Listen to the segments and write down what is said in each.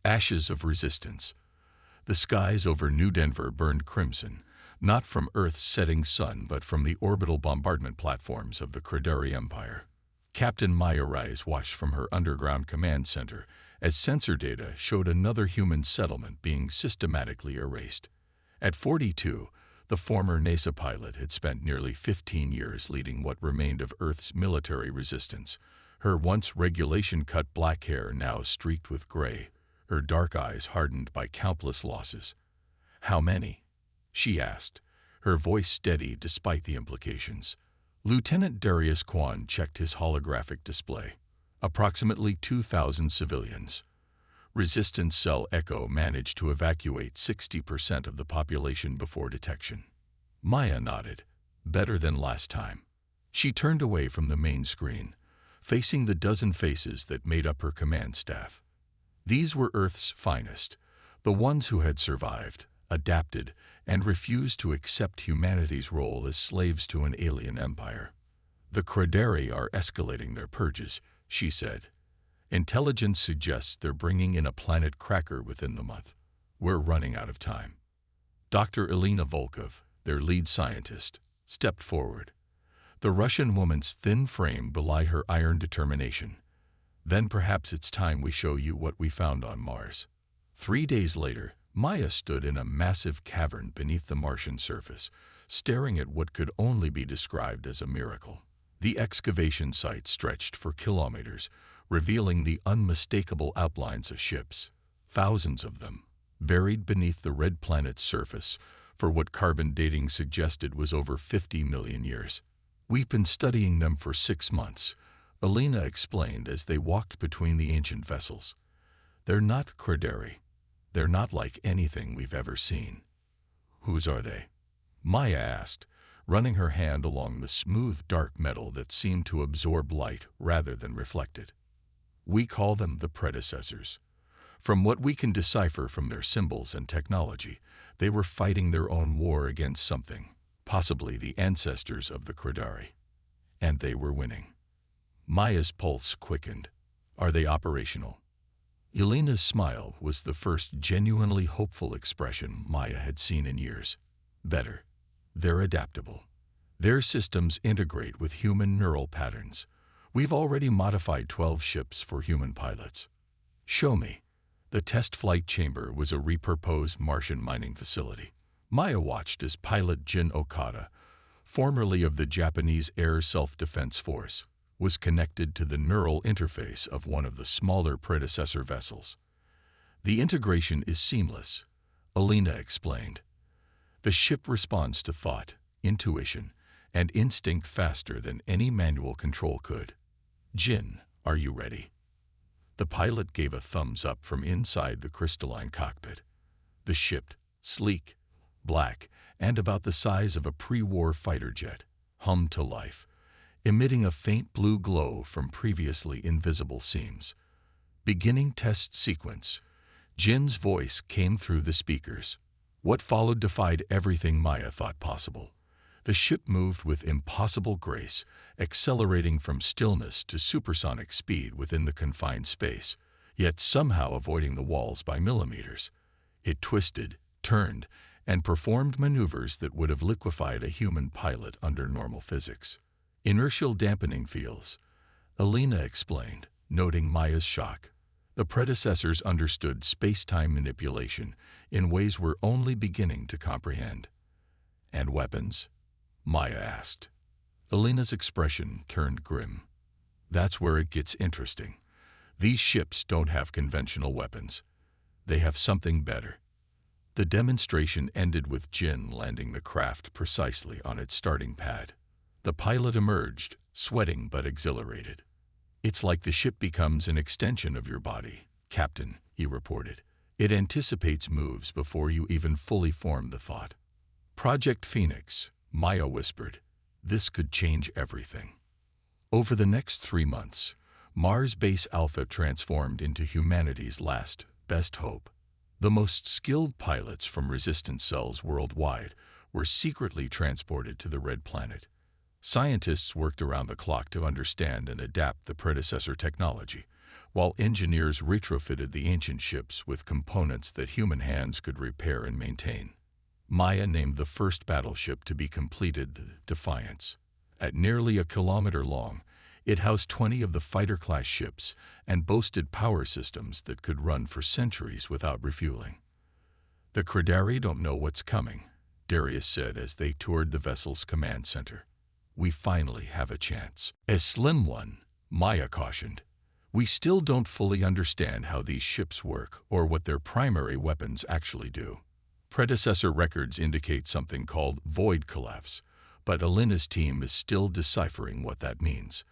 Ashes of resistance. The skies over New Denver burned crimson, not from Earth's setting sun but from the orbital bombardment platforms of the Galactic Empire. Captain Maya Rise watched from her underground command center as sensor data showed another human settlement being systematically erased. At 42, the former NASA pilot had spent nearly 15 years leading what remained of Earth's military resistance, her once regulation-cut black hair now streaked with gray, her dark eyes hardened by countless losses. "How many?" she asked, her voice steady despite the implications. Lieutenant Darius Kwan checked his holographic display. Approximately 2,000 civilians. Resistance Cell Echo managed to evacuate 60% of the population before detection. Maya nodded. Better than last time. She turned away from the main screen, facing the dozen faces that made up her command staff. These were Earth's finest, the ones who had survived, adapted, and refused to accept humanity's role as slaves to an alien empire. "The Crederi are escalating their purges," she said. "Intelligence suggests they're bringing in a planet cracker within the month. We're running out of time." Dr. Elena Volkov, their lead scientist, stepped forward. The Russian woman's thin frame belied her iron determination. "Then perhaps it's time we show you what we found on Mars." 3 days later, Maya stood in a massive cavern beneath the Martian surface, staring at what could only be described as a miracle. The excavation site stretched for kilometers, revealing the unmistakable outlines of ships, thousands of them, buried beneath the red planet's surface for what carbon dating suggested was over 50 million years. "We've been studying them for 6 months," Elena explained as they walked between the ancient vessels. "They're not Crederi. They're not like anything we've ever seen." "Whose are they?" Maya asked, running her hand along the smooth, dark metal that seemed to absorb light rather than reflect it. "We call them the predecessors. From what we can decipher from their symbols and technology, they were fighting their own war against something, possibly the ancestors of the Crederi. And they were winning." Maya's pulse quickened. "Are they operational?" Elena's smile was the first genuinely hopeful expression Maya had seen in years. "Better. They're adaptable. Their systems integrate with human neural patterns. We've already modified 12 ships for human pilots." "Show me." The test flight chamber was a repurposed Martian mining facility. Maya watched as pilot Jin Okada, formerly of the Japanese Air Self-Defense Force, was connected to the neural interface of one of the smaller predecessor vessels. "The integration is seamless," Elena explained. "The ship responds to thought, intuition, and instinct faster than any manual control could. Jin, are you ready?" The pilot gave a thumbs up from inside the crystalline cockpit. The ship, sleek, black, and about the size of a pre-war fighter jet, hummed to life, emitting a faint blue glow from previously invisible seams. "Beginning test sequence." Jin's voice came through the speakers. What followed defied everything Maya thought possible. The ship moved with impossible grace, accelerating from stillness to supersonic speed within the confined space, yet somehow avoiding the walls by millimeters. It twisted, turned, and performed maneuvers that would have liquefied a human pilot under normal physics. "Inertial dampening fields," Elena explained, noting Maya's shock. The predecessors understood space-time manipulation in ways we're only beginning to comprehend. "And weapons?" Maya asked. Elena's expression turned grim. "That's where it gets interesting. These ships don't have conventional weapons. They have something better." The demonstration ended with Jin landing the craft precisely on its starting pad. The pilot emerged, sweating but exhilarated. "It's like the ship becomes an extension of your body, Captain," he reported. "It anticipates moves before you even fully form the thought." "Project Phoenix," Maya whispered. "This could change everything." Over the next 3 months, Mars Base Alpha transformed into humanity's last, best hope. The most skilled pilots from resistance cells worldwide were secretly transported to the Red Planet. Scientists worked around the clock to understand and adapt the predecessor technology, while engineers retrofitted the ancient ships with components that human hands could repair and maintain. Maya named the first battleship to be completed the Defiance. At nearly 1 kilometer long, it housed 20 of the fighter-class ships and boasted power systems that could run for centuries without refueling. "The Credari don't know what's coming," Darius said as they toured the vessel's command center. "We finally have a chance." "A slim one," Maya cautioned. "We still don't fully understand how these ships work or what their primary weapons actually do. Predecessor records indicate something called void collapse, but Alina's team is still deciphering what that means.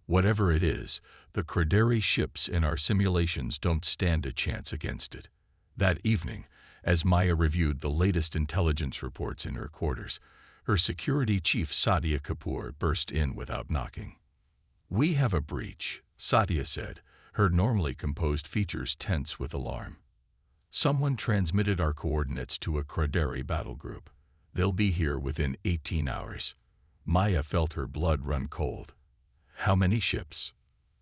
Whatever it is, the Credari ships in our simulations don't stand a chance against it." That evening, as Maya reviewed the latest intelligence reports in her quarters, her security chief Satya Kapoor burst in without knocking. "We have a breach," Satya said, her normally composed features tense with alarm. "Someone transmitted our coordinates to a Credari battle group. They'll be here within 18 hours. Maya felt her blood run cold. "How many ships?"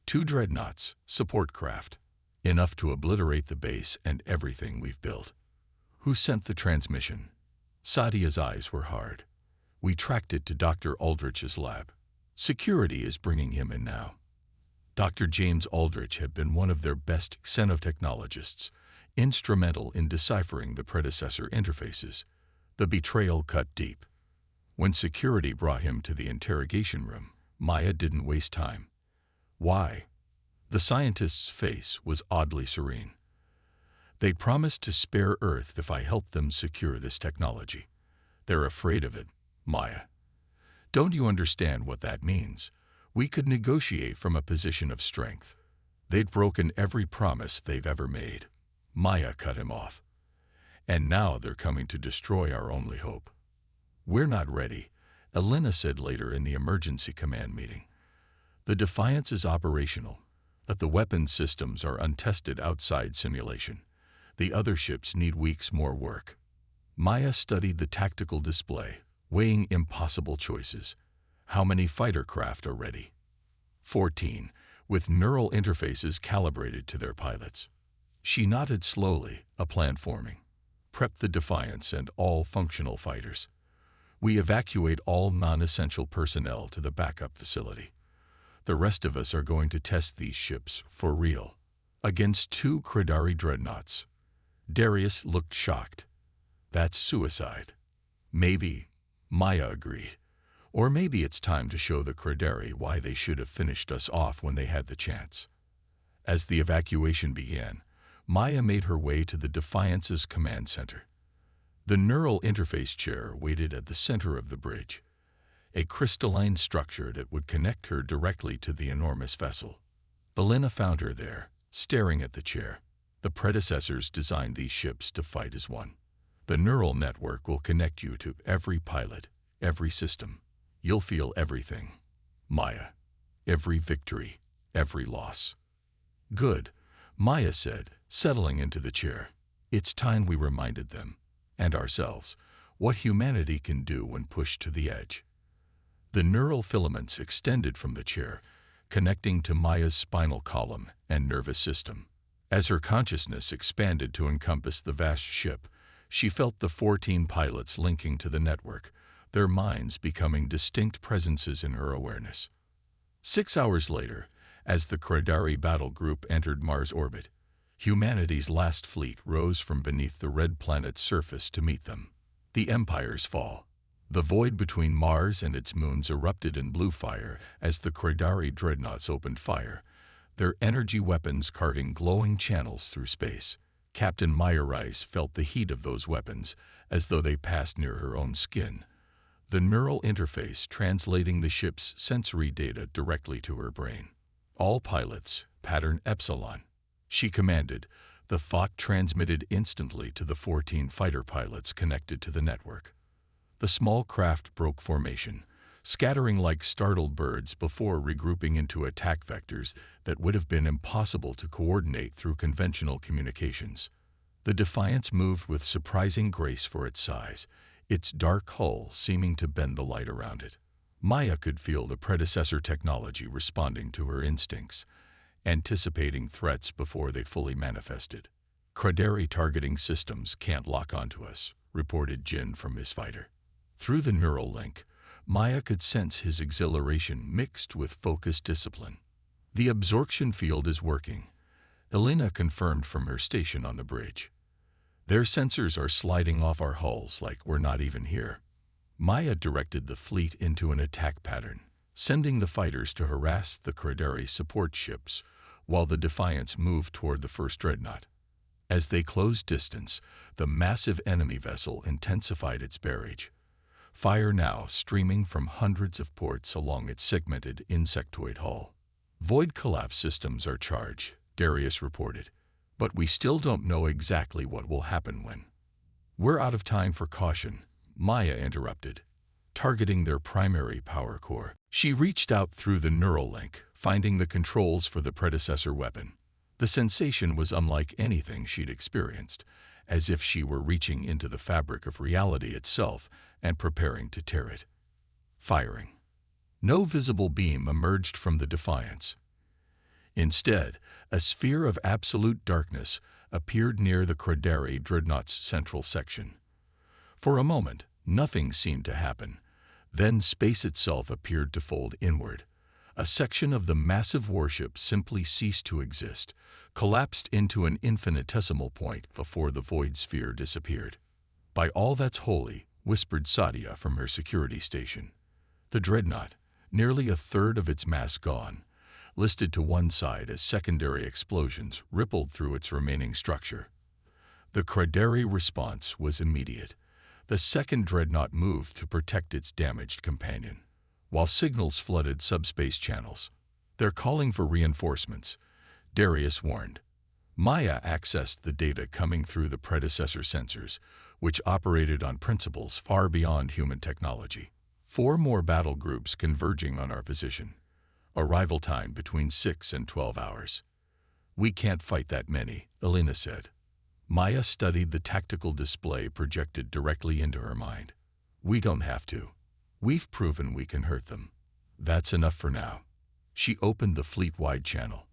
"2 dreadnoughts, support craft. Enough to obliterate the base and everything we've built." "Who sent the transmission?" Satya's eyes were hard. "We tracked it to Dr. Aldrich's lab. Security is bringing him in now." Dr. James Aldrich had been one of their best xenotechnologists, instrumental in deciphering the predecessor interfaces. The betrayal cut deep. When security brought him to the interrogation room, Maya didn't waste time. "Why?" The scientist's face was oddly serene. "They promised to spare Earth if I helped them secure this technology. They're afraid of it, Maya. Don't you understand what that means? We could negotiate from a position of strength. They'd broken every promise they've ever made." Maya cut him off. "And now they're coming to destroy our only hope." "We're not ready," Alina said later in the emergency command meeting. "The Defiance is operational, but the weapons systems are untested outside simulation. The other ships need weeks more work." Maya studied the tactical display, weighing impossible choices. "How many fighter craft are ready?" 14, with neural interfaces calibrated to their pilots. She nodded slowly, a plan forming. "Prep the Defiance and all functional fighters. We evacuate all non-essential personnel to the backup facility. The rest of us are going to test these ships for real. Against 2 Credari dreadnoughts." Darius looked shocked. "That's suicide." "Maybe," Maya agreed. "Or maybe it's time to show the Credari why they should have finished us off when they had the chance." As the evacuation began, Maya made her way to the Defiance's command center. The neural interface chair waited at the center of the bridge, a crystalline structure that would connect her directly to the enormous vessel. Alina found her there, staring at the chair. "The predecessors designed these ships to fight as one. The neural network will connect you to every pilot, every system. You'll feel everything, Maya. Every victory, every loss." "Good," Maya said, settling into the chair. "It's time we reminded them, and ourselves, what humanity can do when pushed to the edge." The neural filaments extended from the chair, connecting to Maya's spinal column and nervous system. As her consciousness expanded to encompass the vast ship, she felt the 14 pilots linking to the network, their minds becoming distinct presences in her awareness. 6 hours later, as the Credari battle group entered Mars orbit, humanity's last fleet rose from beneath the red planet's surface to meet them. The Empire's fall. The void between Mars and its moons erupted in blue fire as the Credari dreadnoughts opened fire, their energy weapons carving glowing channels through space. Captain Maya Rice felt the heat of those weapons as though they passed near her own skin, the neural interface translating the ship's sensory data directly to her brain. "All pilots, pattern Epsilon," she commanded, the thought transmitted instantly to the 14 fighter pilots connected to the network. The small craft broke formation, scattering like startled birds before regrouping into attack vectors that would have been impossible to coordinate through conventional communications. The Defiance moved with surprising grace for its size, its dark hull seeming to bend the light around it. Maya could feel the predecessor technology responding to her instincts, anticipating threats before they fully manifested. "Cradary targeting systems can't lock onto us," reported Jin from his fighter. Through the neural link, Maya could sense his exhilaration mixed with focused discipline. "The absorption field is working," Elena confirmed from her station on the bridge. "Their sensors are sliding off our hulls like we're not even here." Maya directed the fleet into an attack pattern, sending the fighters to harass the Cradary support ships while the Defiance moved toward the first dreadnought. As they closed distance, the massive enemy vessel intensified its barrage, fire now streaming from hundreds of ports along its segmented insectoid hull. "Void collapse systems are charged," Darius reported, "but we still don't know exactly what will happen when." "We're out of time for caution," Maya interrupted, targeting their primary power core. She reached out through the neural link, finding the controls for the predecessor weapon. The sensation was unlike anything she'd experienced, as if she were reaching into the fabric of reality itself and preparing to tear it. Firing. No visible beam emerged from the Defiance. Instead, a sphere of absolute darkness appeared near the Cradary dreadnought's central section. For a moment, nothing seemed to happen. Then space itself appeared to fold inward. A section of the massive warship simply ceased to exist, collapsed into an infinitesimal point before the void sphere disappeared. "By all that's holy," whispered Sadia from her security station. The dreadnought, nearly a third of its mass gone, listed to one side as secondary explosions rippled through its remaining structure. The Cradary response was immediate. The second dreadnought moved to protect its damaged companion, while signals flooded subspace channels. "They're calling for reinforcements," Darius warned. Maya accessed the data coming through the predecessor sensors, which operated on principles far beyond human technology. 4 more battle groups converging on our position. Arrival time between 6 and 12 hours. "We can't fight that many," Elena said. Maya studied the tactical display projected directly into her mind. "We don't have to. We've proven we can hurt them. That's enough for now." She opened the fleet-wide channel.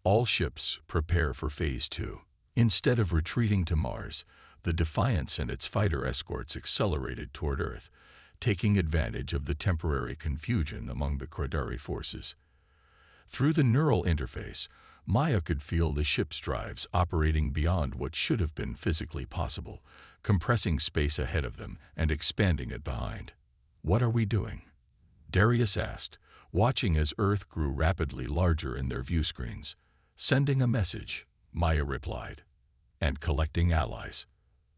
"All ships prepare for Phase 2. Instead of retreating to Mars, the Defiance and its fighter escorts accelerated toward Earth, taking advantage of the temporary confusion among the Cradary forces. Through the neural interface, Maya could feel the ship's drives operating beyond what should have been physically possible, compressing space ahead of them and expanding it behind. "What are we doing?" Darius asked, watching as Earth grew rapidly larger in their view screens. "Sending a message," Maya replied, "and collecting allies."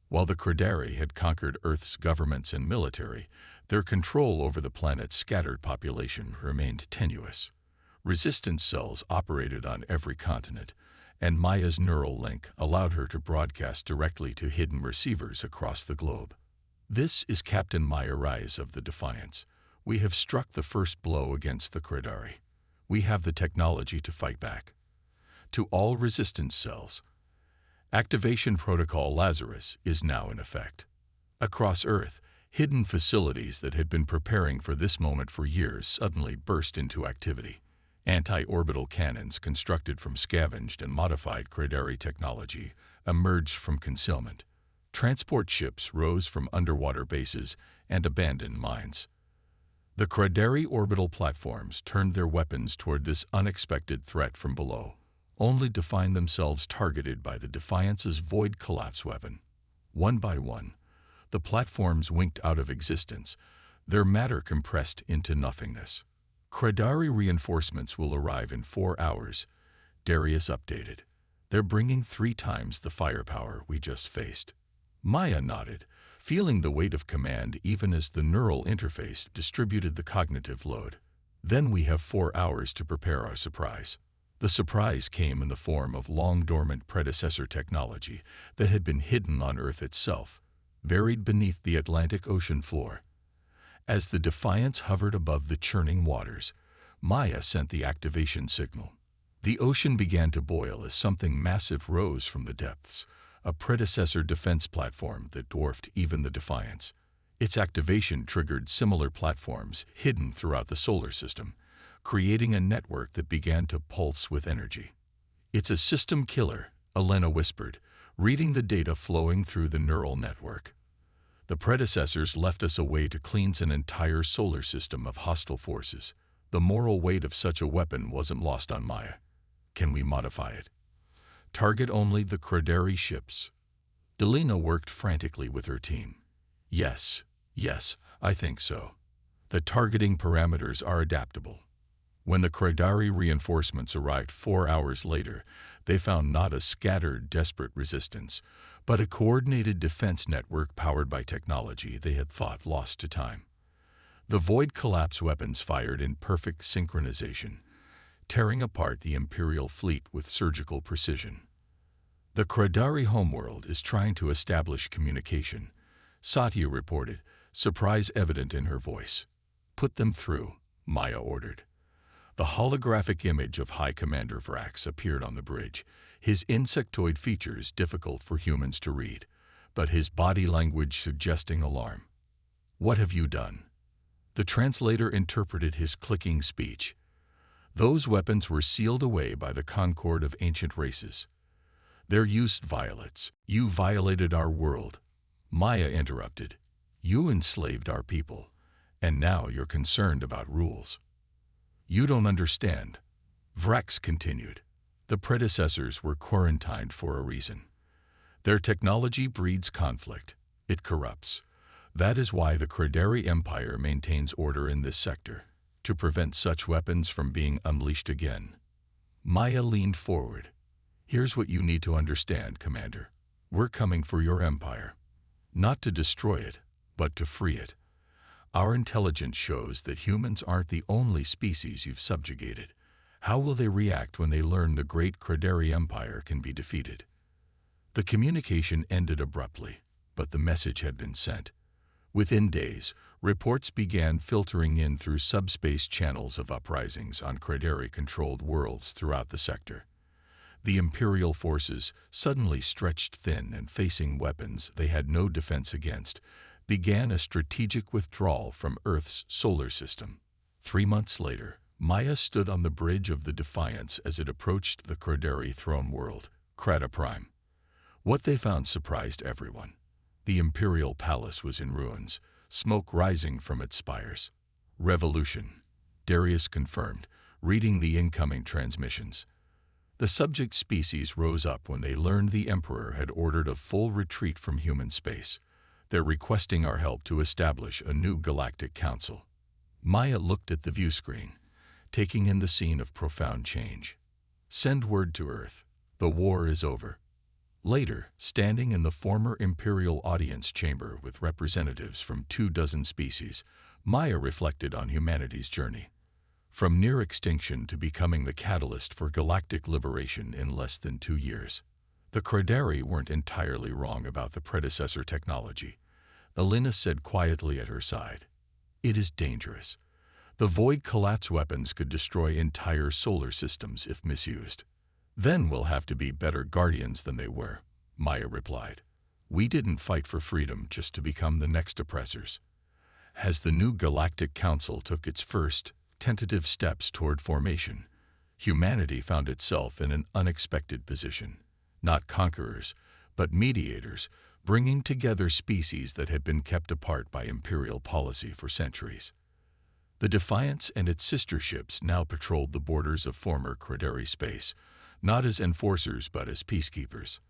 While the Cradary had conquered Earth's governments and military, their control over the planet's scattered population remained tenuous. Resistance cells operated on every continent, and Maya's neural link allowed her to broadcast directly to hidden receivers across the globe. "This is Captain Maya Rise of the Defiance. We have struck the first blow against the Cradary. We have the technology to fight back. To all resistance cells, Activation Protocol Lazarus is now in effect." Across Earth, hidden facilities that had been preparing for this moment for years suddenly burst into activity. Anti-orbital cannons constructed from scavenged and modified Cradary technology emerged from concealment. Transport ships rose from underwater bases and abandoned mines. The Cradary orbital platforms turned their weapons toward this unexpected threat from below, only to find themselves targeted by the Defiance's void collapse weapon. One by one, the platforms winked out of existence, their matter compressed into nothingness. "Cradary reinforcements will arrive in 4 hours," Darius updated. "They're bringing 3 times the firepower we just faced." Maya nodded, feeling the weight of command even as the neural interface distributed the cognitive load. "Then we have 4 hours to prepare our surprise." The surprise came in the form of long-dormant predecessor technology that had been hidden on Earth itself, buried beneath the Atlantic Ocean floor. As the Defiance hovered above the churning waters, Maya sent the activation signal. The ocean began to boil as something massive rose from the depths, a predecessor defense platform that dwarfed even the Defiance. Its activation triggered similar platforms hidden throughout the solar system, creating a network that began to pulse with energy. It's a system killer, Elena whispered, reading the data flowing through the neural network. The predecessors left us a way to cleanse an entire solar system of hostile forces. The moral weight of such a weapon wasn't lost on Maya. Can we modify it? Target only the Cradari ships. Delina worked frantically with her team. Yes, I think so. The targeting parameters are adaptable. When the Cradari reinforcements arrived 4 hours later, they found not a scattered, desperate resistance, but a coordinated defense network powered by technology they had thought lost to time. The void collapse weapons fired in perfect synchronization, tearing apart the Imperial fleet with surgical precision. The Cradari homeworld is trying to establish communication, Satya reported, surprise evident in her voice. Put them through, Maya ordered. The holographic image of High Commander Vrax appeared on the bridge, his insectoid features difficult for humans to read, but his body language suggesting alarm. What have you done? The translator interpreted his clicking speech. Those weapons were sealed away by the concord of ancient races. Their use violates. You violated our world. Maya interrupted. You enslaved our people, and now you're concerned about rules. You don't understand. Vrax continued. The predecessors were quarantined for a reason. Their technology breeds conflict. It corrupts. That is why the Cradari Empire maintains order in this sector, to prevent such weapons from being unleashed again. Maya leaned forward. Here's what you need to understand, Commander. We're coming for your empire. Not to destroy it, but to free it. Our intelligence shows that humans aren't the only species you've subjugated. How will they react when they learn the great Cradari Empire can be defeated? The communication ended abruptly, but the message had been sent. Within days, reports began filtering in through subspace channels of uprisings on Cradari-controlled worlds throughout the sector. The Imperial forces, suddenly stretched thin and facing weapons they had no defense against, began a strategic withdrawal from Earth's solar system. 3 months later, Maya stood on the bridge of the Defiance as it approached the Cradari throne world, Crata Prime. What they found surprised everyone. The Imperial palace was in ruins, smoke rising from its spires. Revolution, Darius confirmed, reading the incoming transmissions. The subject species rose up when they learned the Emperor had ordered a full retreat from human space. They're requesting our help to establish a new galactic council. Maya looked at the view screen, taking in the scene of profound change. Send word to Earth. The war is over. Later, standing in the former Imperial audience chamber with representatives from 24 species, Maya reflected on humanity's journey. From near extinction to becoming the catalyst for galactic liberation in less than 2 years. The Cradari weren't entirely wrong about the predecessor technology. Elena said quietly at her side. It is dangerous. The void collapse weapons could destroy entire solar systems if misused. Then we'll have to be better guardians than they were, Maya replied. We didn't fight for freedom just to become the next oppressors. As the new Galactic Council took its first, tentative steps toward formation, humanity found itself in an unexpected position. Not conquerors, but mediators, bringing together species that had been kept apart by Imperial policy for centuries. The Defiance and its sister ships now patrolled the borders of former Cradari space, not as enforcers but as peacekeepers.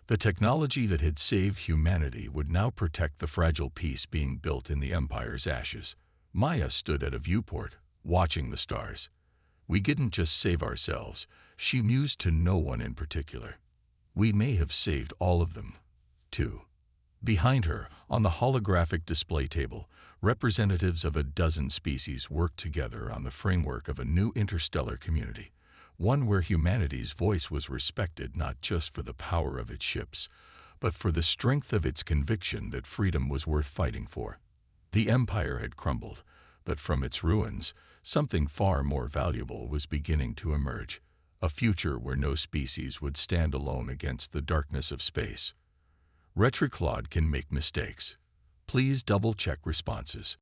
The technology that had saved humanity would now protect the fragile peace being built in the Empire's ashes. Maya stood at a viewport, watching the stars. We didn't just save ourselves, she mused to no one in particular. We may have saved all of them, too. Behind her, on the holographic display table, representatives of a dozen species worked together on the framework of a new interstellar community, one where humanity's voice was respected not just for the power of its ships, but for the strength of its conviction that freedom was worth fighting for. The Empire had crumbled, but from its ruins, something far more valuable was beginning to emerge. A future where no species would stand alone against the darkness of space. Retriclaude can make mistakes. Please double-check responses.